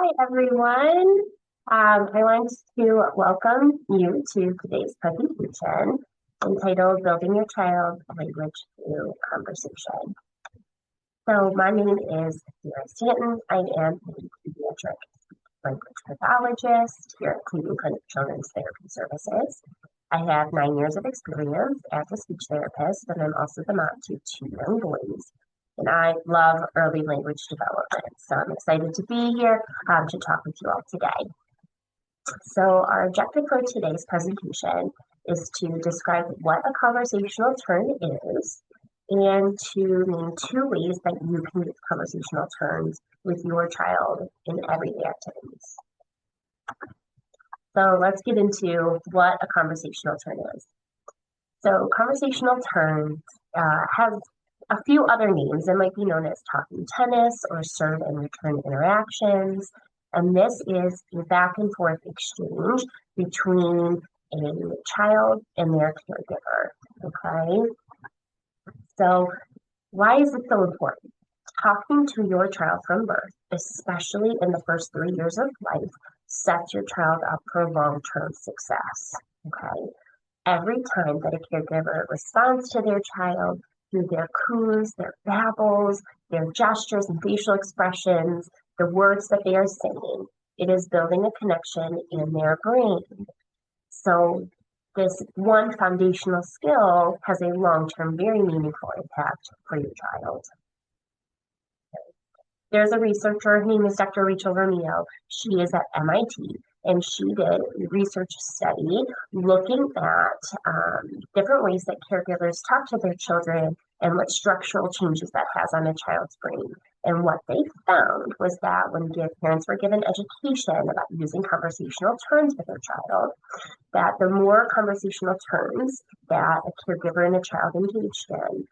Hi, everyone. I want to welcome you to today's presentation entitled Building Your Child Language Through Conversation. So my name is Sarah Stanton. I am a pediatric language pathologist here at Cleveland Clinic Children's Therapy Services. I have 9 years of experience as a speech therapist, and I'm also the mom to 2 young boys. And I love early language development. So I'm excited to be here to talk with you all today. So our objective for today's presentation is to describe what a conversational turn is and to name 2 ways that you can use conversational turns with your child in everyday activities. So let's get into what a conversational turn is. So conversational turns have a few other names. It might be known as talking tennis or serve and return interactions. And this is a back and forth exchange between a child and their caregiver. Okay. So why is it so important? Talking to your child from birth, especially in the first 3 years of life, sets your child up for long-term success. Okay. Every time that a caregiver responds to their child through their coos, their babbles, their gestures and facial expressions, the words that they are saying, it is building a connection in their brain. So this one foundational skill has a long-term, very meaningful impact for your child. There's a researcher, her name is Dr. Rachel Romeo. She is at MIT, and she did a research study looking at different ways that caregivers talk to their children and what structural changes that has on a child's brain. And what they found was that when parents were given education about using conversational turns with their child, that the more conversational turns that a caregiver and a child engaged in,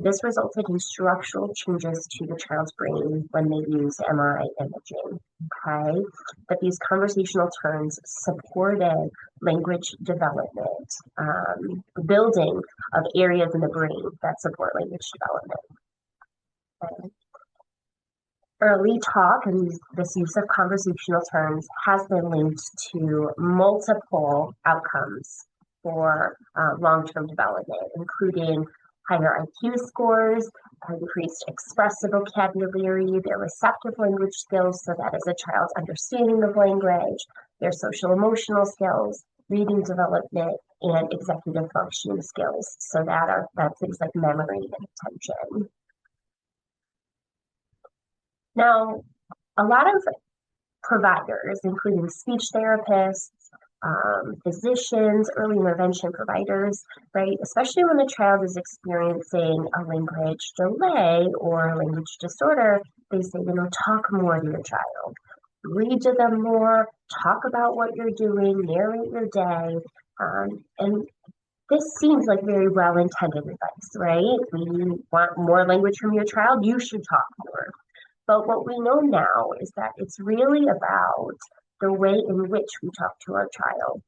this resulted in structural changes to the child's brain when they use MRI imaging, okay? But these conversational turns supported language development, building of areas in the brain that support language development. Okay. Early talk and this use of conversational turns has been linked to multiple outcomes for long-term development, including higher IQ scores, increased expressive vocabulary, their receptive language skills, so that is a child's understanding of language, their social emotional skills, reading development, and executive functioning skills. So that's things like memory and attention. Now, a lot of providers, including speech therapists, physicians, early intervention providers, right? Especially when the child is experiencing a language delay or a language disorder, they say, talk more to your child. Read to them more, talk about what you're doing, narrate your day. And this seems like very well-intended advice, right? We want more language from your child, you should talk more. But what we know now is that it's really about the way in which we talk to our child,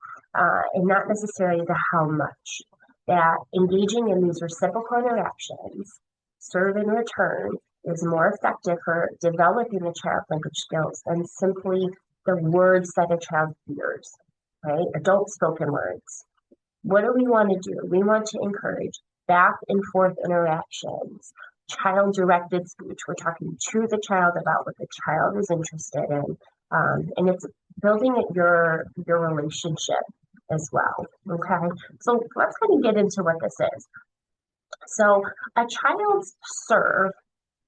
and not necessarily the how much. That engaging in these reciprocal interactions, serve and return, is more effective for developing the child's language skills than simply the words that a child hears, right? Adult spoken words. What do we want to do? We want to encourage back and forth interactions, child-directed speech. We're talking to the child about what the child is interested in, and it's building your relationship as well. Okay, so let's kind of get into what this is. So a child's serve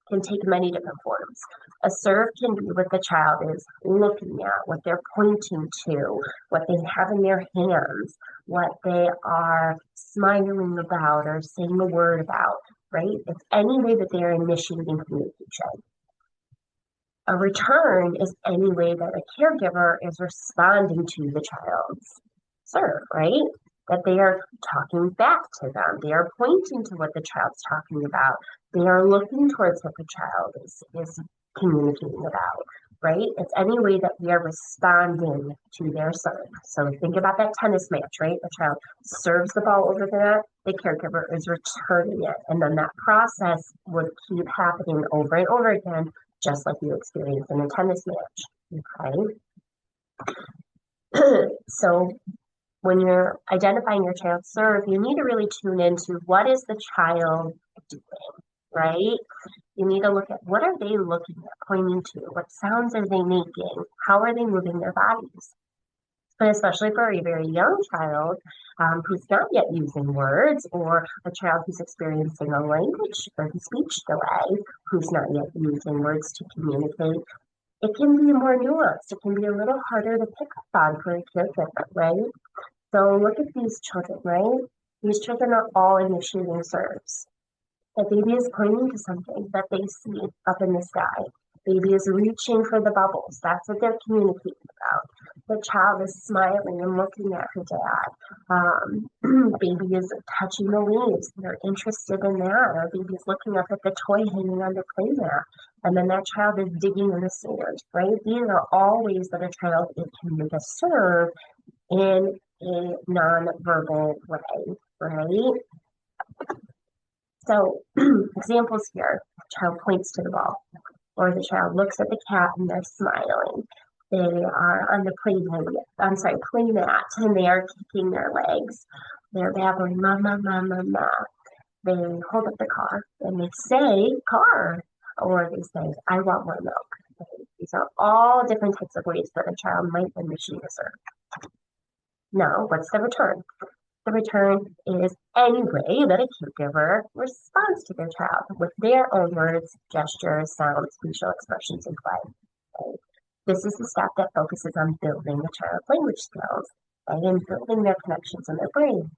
can take many different forms. A serve can be what the child is looking at, what they're pointing to, what they have in their hands, what they are smiling about or saying the word about, right? It's any way that they are initiating communication. A return is any way that a caregiver is responding to the child's serve, right? That they are talking back to them. They are pointing to what the child's talking about. They are looking towards what the child is communicating about, right? It's any way that we are responding to their serve. So think about that tennis match, right? The child serves the ball over the net, the caregiver is returning it. And then that process would keep happening over and over again just like you experience in a tennis match, okay? So when you're identifying your child's serve, you need to really tune into what is the child doing, right? You need to look at what are they looking at, pointing to, what sounds are they making, how are they moving their bodies. But especially for a very young child who's not yet using words, or a child who's experiencing a language or speech delay, who's not yet using words to communicate, it can be more nuanced. It can be a little harder to pick up on for a caregiver, right? So look at these children, right? These children are all initiating serves. The baby is pointing to something that they see up in the sky. Baby is reaching for the bubbles. That's what they're communicating about. The child is smiling and looking at her dad. Baby is touching the leaves. They're interested in that. Or baby is looking up at the toy hanging on the play mat. And then that child is digging in the sand, right? These are all ways that a child can make a serve in a nonverbal way, right? So examples here, the child points to the ball, or the child looks at the cat and they're smiling. They are on the play mat, and they are kicking their legs. They're babbling, mama, mama, ma. They hold up the car and they say car, or they say, I want more milk. These are all different types of ways that a child might initiate a serve. Now, what's the return? The return is any way that a caregiver responds to their child with their own words, gestures, sounds, facial expressions, and play. Right? This is the step that focuses on building the child's language skills, right? And building their connections in their brain.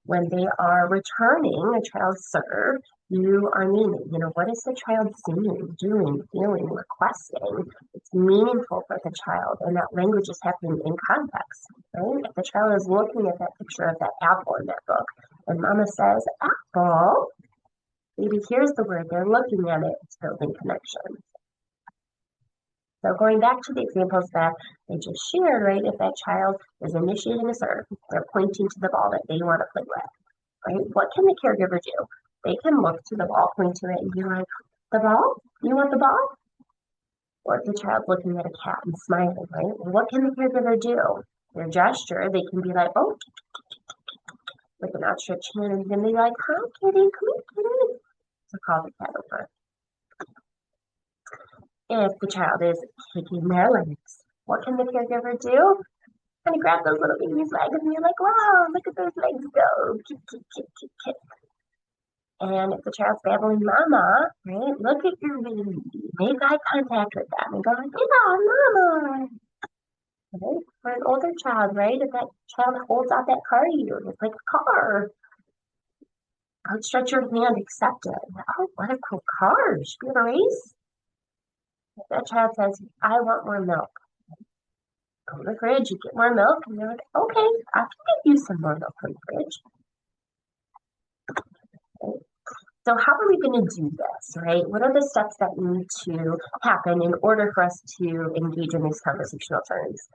When they are returning a child's serve, you are naming, what is the child seeing, doing, feeling, requesting? It's meaningful for the child, and that language is happening in context, right? If the child is looking at that picture of that apple in that book, and mama says, apple, maybe here's the word, they're looking at it, it's building connections. So going back to the examples that they just shared, right? If that child is initiating a serve, they're pointing to the ball that they want to play with, right? What can the caregiver do? They can look to the ball, point to it, and be like, the ball? You want the ball? Or if the child's looking at a cat and smiling, right? Well, what can the caregiver do? Their gesture, they can be like, oh, with an outstretched hand, and then be like, hi, kitty, come here, kitty, to call the cat over. If the child is kicking their legs, what can the caregiver do? Kind of grab those little baby's legs and you're like, wow, look at those legs go. Kick, kick, kick, kick, kick. And if the child's babbling mama, right, look at your baby. Make eye contact with them and go like, yeah, mama. Right? For an older child, right, if that child holds out that car to you, it's like a car. Outstretch your hand, accept it. Oh, what a cool car. Should we have a race? If that child says, I want more milk, go to the fridge, you get more milk, and you're like, okay, I can get you some more milk from the fridge. Okay. So how are we going to do this, right? What are the steps that need to happen in order for us to engage in these conversational turns?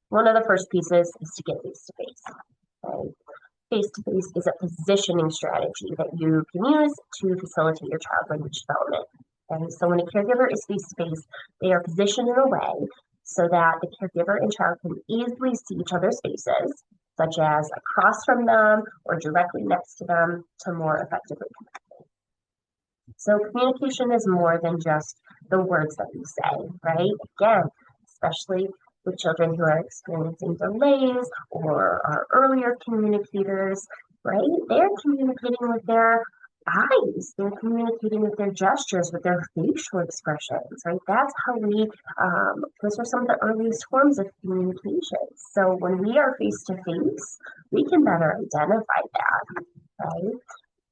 One of the first pieces is to get face-to-face. Okay? Face-to-face is a positioning strategy that you can use to facilitate your child language development. And so when a caregiver is face-to-face, they are positioned in a way so that the caregiver and child can easily see each other's faces, such as across from them or directly next to them, to more effectively connect. So communication is more than just the words that we say, right? Again, especially with children who are experiencing delays or are earlier communicators, right? They're communicating with their eyes, they're communicating with their gestures, with their facial expressions, right? That's how those are some of the earliest forms of communication. So when we are face to face, we can better identify that, right?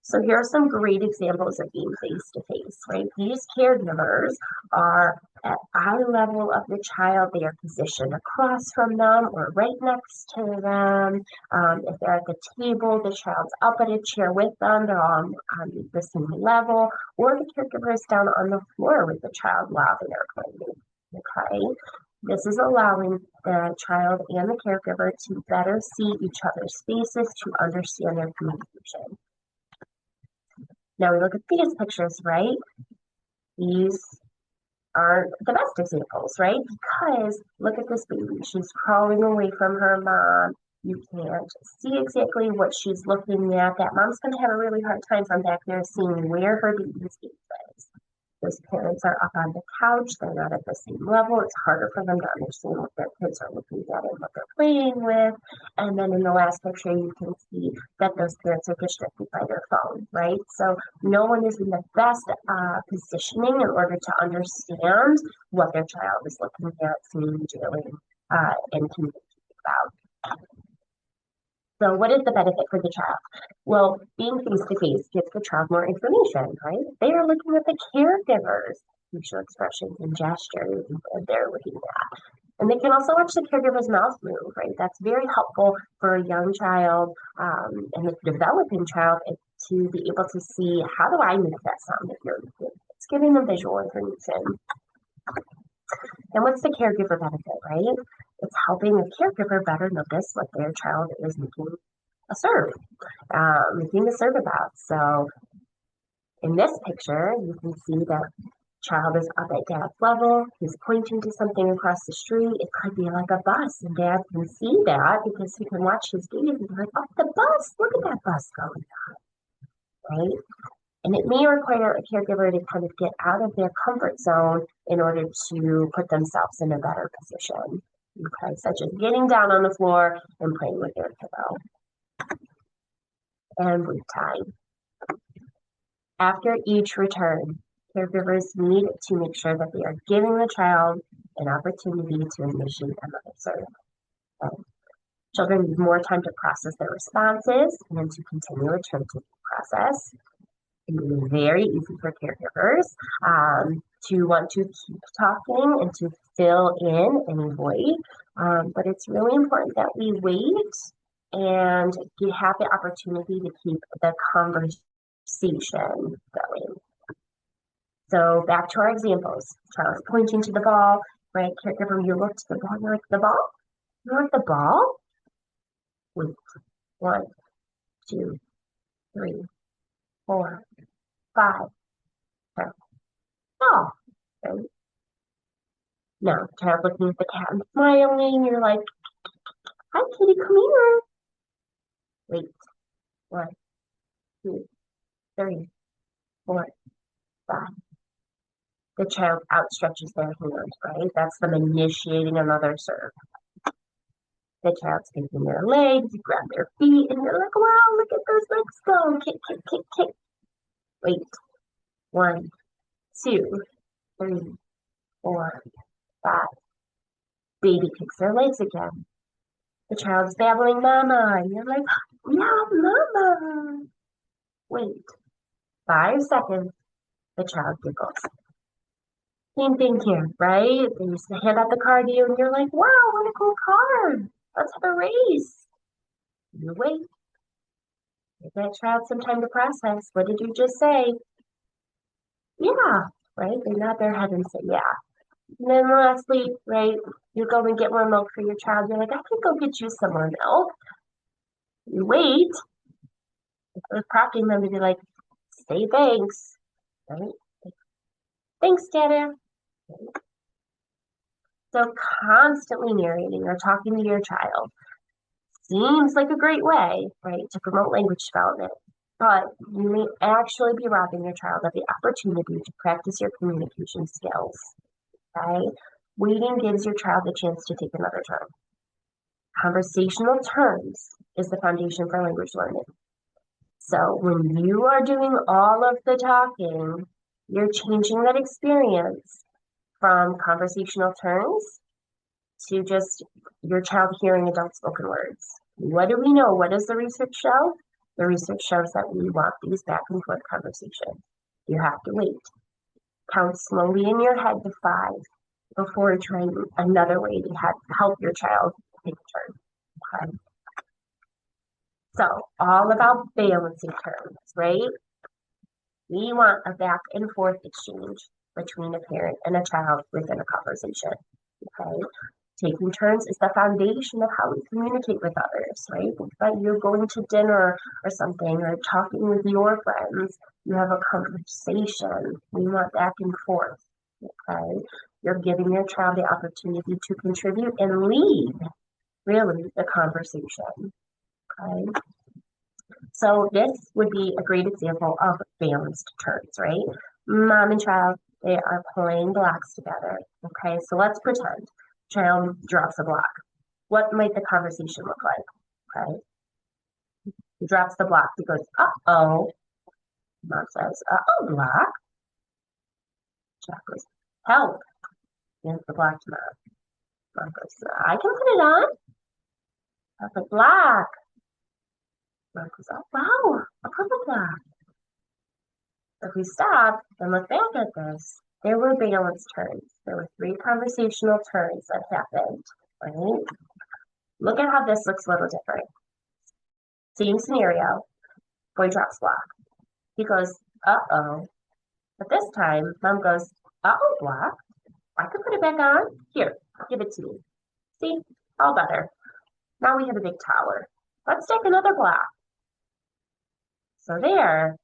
So here are some great examples of being face-to-face, right? These caregivers are at eye level of the child. They are positioned across from them or right next to them. If they're at the table, the child's up at a chair with them. They're on the same level. Or the caregiver is down on the floor with the child while they are playing, okay? This is allowing the child and the caregiver to better see each other's faces, to understand their communication. Now we look at these pictures, right? These aren't the best examples, right? Because look at this baby. She's crawling away from her mom. You can't see exactly what she's looking at. That mom's going to have a really hard time from back there seeing where her baby's face is. Those parents are up on the couch, they're not at the same level. It's harder for them to understand what their kids are looking at and what they're playing with. And then in the last picture, you can see that those parents are distracted by their phone, right? So no one is in the best positioning in order to understand what their child is looking at, seeing, doing, and communicating about. So what is the benefit for the child? Well, being face-to-face gives the child more information, right? They are looking at the caregiver's facial expressions and gestures that they're looking at. And they can also watch the caregiver's mouth move, right? That's very helpful for a young child and a developing child to be able to see, how do I make that sound if you're making? It's giving them visual information. And what's the caregiver benefit, right? It's helping the caregiver better notice what their child is making a serve about. So in this picture, you can see that child is up at dad's level. He's pointing to something across the street. It could be like a bus, and dad can see that because he can watch his gaze and be like, oh, the bus, look at that bus going by, right? And it may require a caregiver to kind of get out of their comfort zone in order to put themselves in a better position. Okay, such as getting down on the floor and playing with their kiddo. And wait time. After each return, caregivers need to make sure that they are giving the child an opportunity to initiate another serve. Children need more time to process their responses and then to continue a turn-taking process. It can be very easy for caregivers to want to keep talking and to fill in any void, but it's really important that we wait and have the opportunity to keep the conversation going. So back to our examples. Child is pointing to the ball, right? Caregiver, you look to the ball, you're like, the ball? You want the ball? Wait. 1, 2, 3, 4, 5. Okay. Oh, right? Now, child looking at the cat and smiling, you're like, hi, kitty, come here. Wait. 1, 2, 3, 4, 5. The child outstretches their hand, right? That's them initiating another serve. The child's taking their legs, you grab their feet, and you're like, wow, look at those legs go. Kick, kick, kick, kick. Wait. 1, 2, 3, 4, 5. Baby kicks their legs again. The child's babbling mama, and you're like, yeah, mama. Wait. 5 seconds. The child giggles. Same thing here, right? They used to hand out the card to you, and you're like, wow, what a cool card. Let's have a race. You wait. Give that child some time to process. What did you just say? Yeah, right? They nod their head and say, yeah. And then lastly, right, you go and get more milk for your child. You're like, I can go get you some more milk. You wait. I was prompting them to be like, say thanks, right? Thanks, Dada. So constantly narrating or talking to your child seems like a great way, right, to promote language development, but you may actually be robbing your child of the opportunity to practice your communication skills, right? Waiting gives your child the chance to take another turn. Conversational terms is the foundation for language learning. So when you are doing all of the talking, you're changing that experience from conversational terms to just your child hearing adult spoken words. What do we know? What does the research show? The research shows that we want these back and forth conversations. You have to wait. Count slowly in your head to 5 before trying another way to help your child take a turn. Okay? So all about balancing terms, right? We want a back and forth exchange between a parent and a child within a conversation. Okay? Taking turns is the foundation of how we communicate with others, right? Think about you going to dinner or something, or talking with your friends. You have a conversation. We want back and forth. Okay? You're giving your child the opportunity to contribute and lead, really, the conversation. Okay? So this would be a great example of balanced turns, right? Mom and child, they are playing blocks together. Okay, so let's pretend child drops a block. What might the conversation look like? Okay, he drops the block. He goes, uh-oh. Mom says, uh-oh, block. Child goes, help. Gives the block to mom. Mom goes, I can put it on. Child's like, block. Mom goes, oh, wow, a purple block. If we stop and look back at this, there were balanced turns. There were 3 conversational turns that happened, right? Look at how this looks a little different. Same scenario, boy drops block. He goes, uh-oh. But this time, mom goes, uh-oh, block. I can put it back on. Here, give it to me. See, all better. Now we have a big tower. Let's take another block. So there,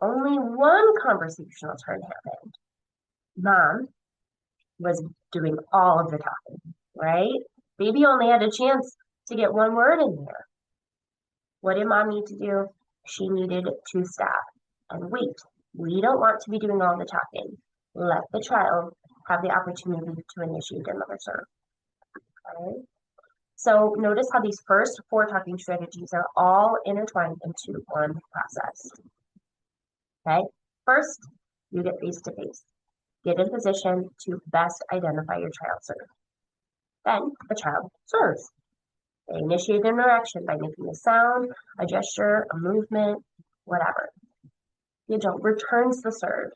only one conversational turn happened. Mom was doing all of the talking, right? Baby only had a chance to get one word in there. What did mom need to do? She needed to stop and wait. We don't want to be doing all the talking. Let the child have the opportunity to initiate another serve. Okay? So notice how these first 4 talking strategies are all intertwined into one process. Okay? First, you get face to face. Get in position to best identify your child's serve. Then the child serves. They initiate an interaction by making a sound, a gesture, a movement, whatever. The adult returns the serve,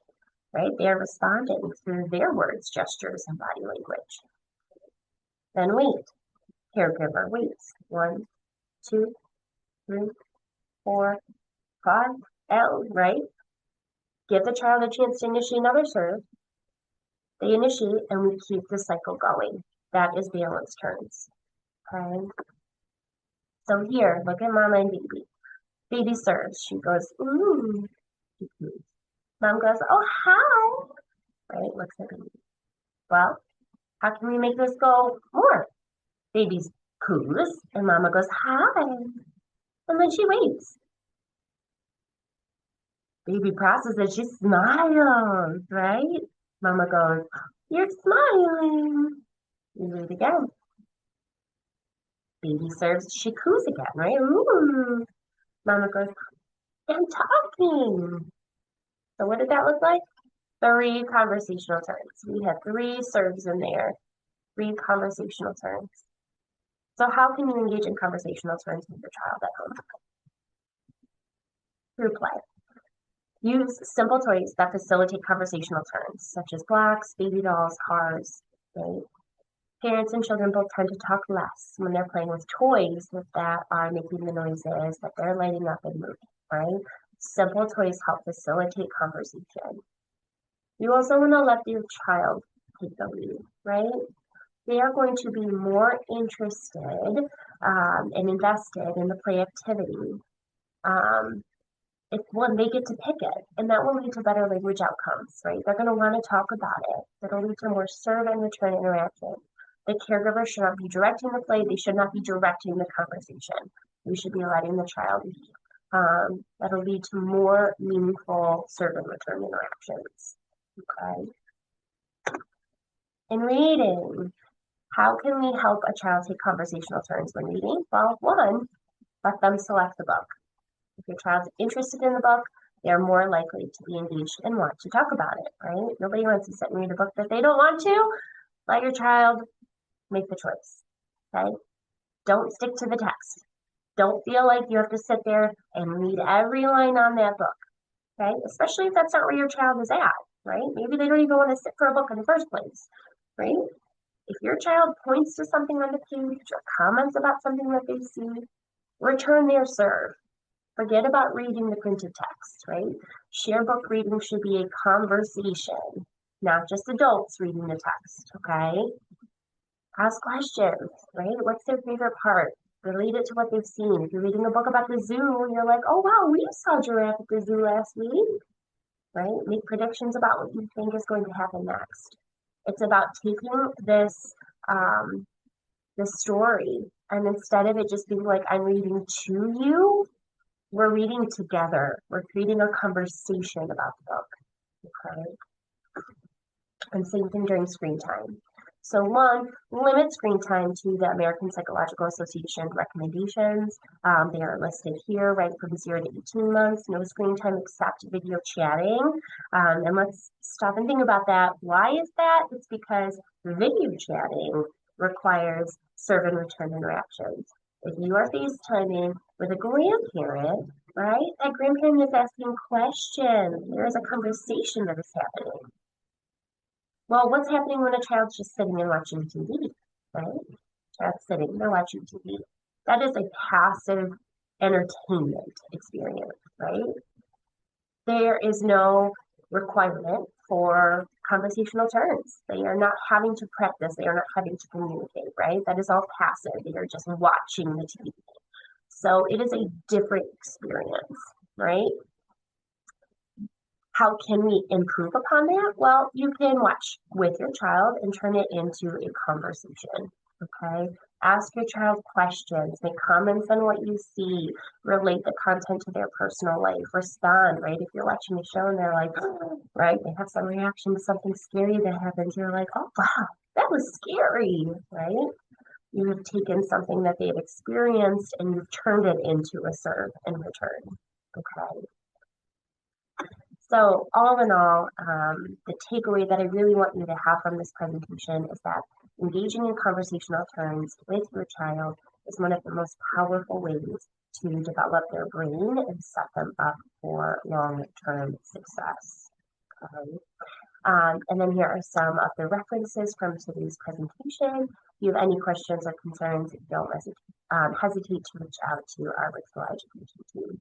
right? They are responding through their words, gestures, and body language. Then wait. Caregiver waits. 1, 2, 3, 4, 5, L, right? Give the child a chance to initiate another serve. They initiate, and we keep the cycle going. That is balanced turns. Okay? So here, look at mama and baby. Baby serves. She goes, ooh. Mom goes, oh, hi. Right? Looks at baby. Well, how can we make this go more? Baby's coos, and mama goes, hi. And then she waits. Baby processes, she smiles, right? Mama goes, you're smiling. You do it again. Baby serves, she coos again, right? Ooh. Mama goes, I'm talking. So what did that look like? 3 conversational turns. We had 3 serves in there, 3 conversational turns. So how can you engage in conversational turns with your child at home? Through play. Use simple toys that facilitate conversational turns, such as blocks, baby dolls, cars, right? Parents and children both tend to talk less when they're playing with toys that are making the noises, that they're lighting up and moving, right? Simple toys help facilitate conversation. You also want to let your child take the lead, right? They are going to be more interested and invested in the play activity if one, they get to pick it, and that will lead to better language outcomes, right? They're going to want to talk about it. That'll lead to more serve and return interaction. The caregiver should not be directing the play. They should not be directing the conversation. We should be letting the child lead. That'll lead to more meaningful serve and return interactions. Okay. In reading, how can we help a child take conversational turns when reading? Well, 1, let them select the book. If your child's interested in the book, they are more likely to be engaged and want to talk about it, right? Nobody wants to sit and read a book that they don't want to. Let your child make the choice, okay? Don't stick to the text. Don't feel like you have to sit there and read every line on that book, okay? Especially if that's not where your child is at, right? Maybe they don't even want to sit for a book in the first place, right? If your child points to something on the page or comments about something that they see, return their serve. Forget about reading the printed text, right? Share book reading should be a conversation, not just adults reading the text, okay? Ask questions, right? What's their favorite part? Relate it to what they've seen. If you're reading a book about the zoo and you're like, oh, wow, we saw a giraffe at the zoo last week. right? Make predictions about what you think is going to happen next. It's about taking this story, and instead of it just being like, I'm reading to you, we're reading together. We're creating a conversation about the book. Okay. And same thing during screen time. So one, limit screen time to the American Psychological Association recommendations. They are listed here, right, from 0 to 18 months. No screen time except video chatting. And let's stop and think about that. Why is that? It's because video chatting requires serve and return interactions. If you are FaceTiming with a grandparent, right, that grandparent is asking questions. There is a conversation that is happening. Well, what's happening when a child's just sitting and watching TV, right? Child's sitting, they're watching TV. That is a passive entertainment experience, right? There is no requirement for conversational turns. They are not having to practice, they are not having to communicate, right? That is all passive. They are just watching the TV. So it is a different experience, right? How can we improve upon that? Well, you can watch with your child and turn it into a conversation. Okay. Ask your child questions, make comments on what you see, relate the content to their personal life, respond, right? If you're watching a show and they're like, right, they have some reaction to something scary that happens, you're like, oh, wow, that was scary, right? You have taken something that they've experienced and you've turned it into a serve and return. Okay. So all in all, the takeaway that I really want you to have from this presentation is that engaging in conversational turns with your child is one of the most powerful ways to develop their brain and set them up for long-term success. Okay. And then here are some of the references from today's presentation. If you have any questions or concerns, don't hesitate to reach out to our virtual education team.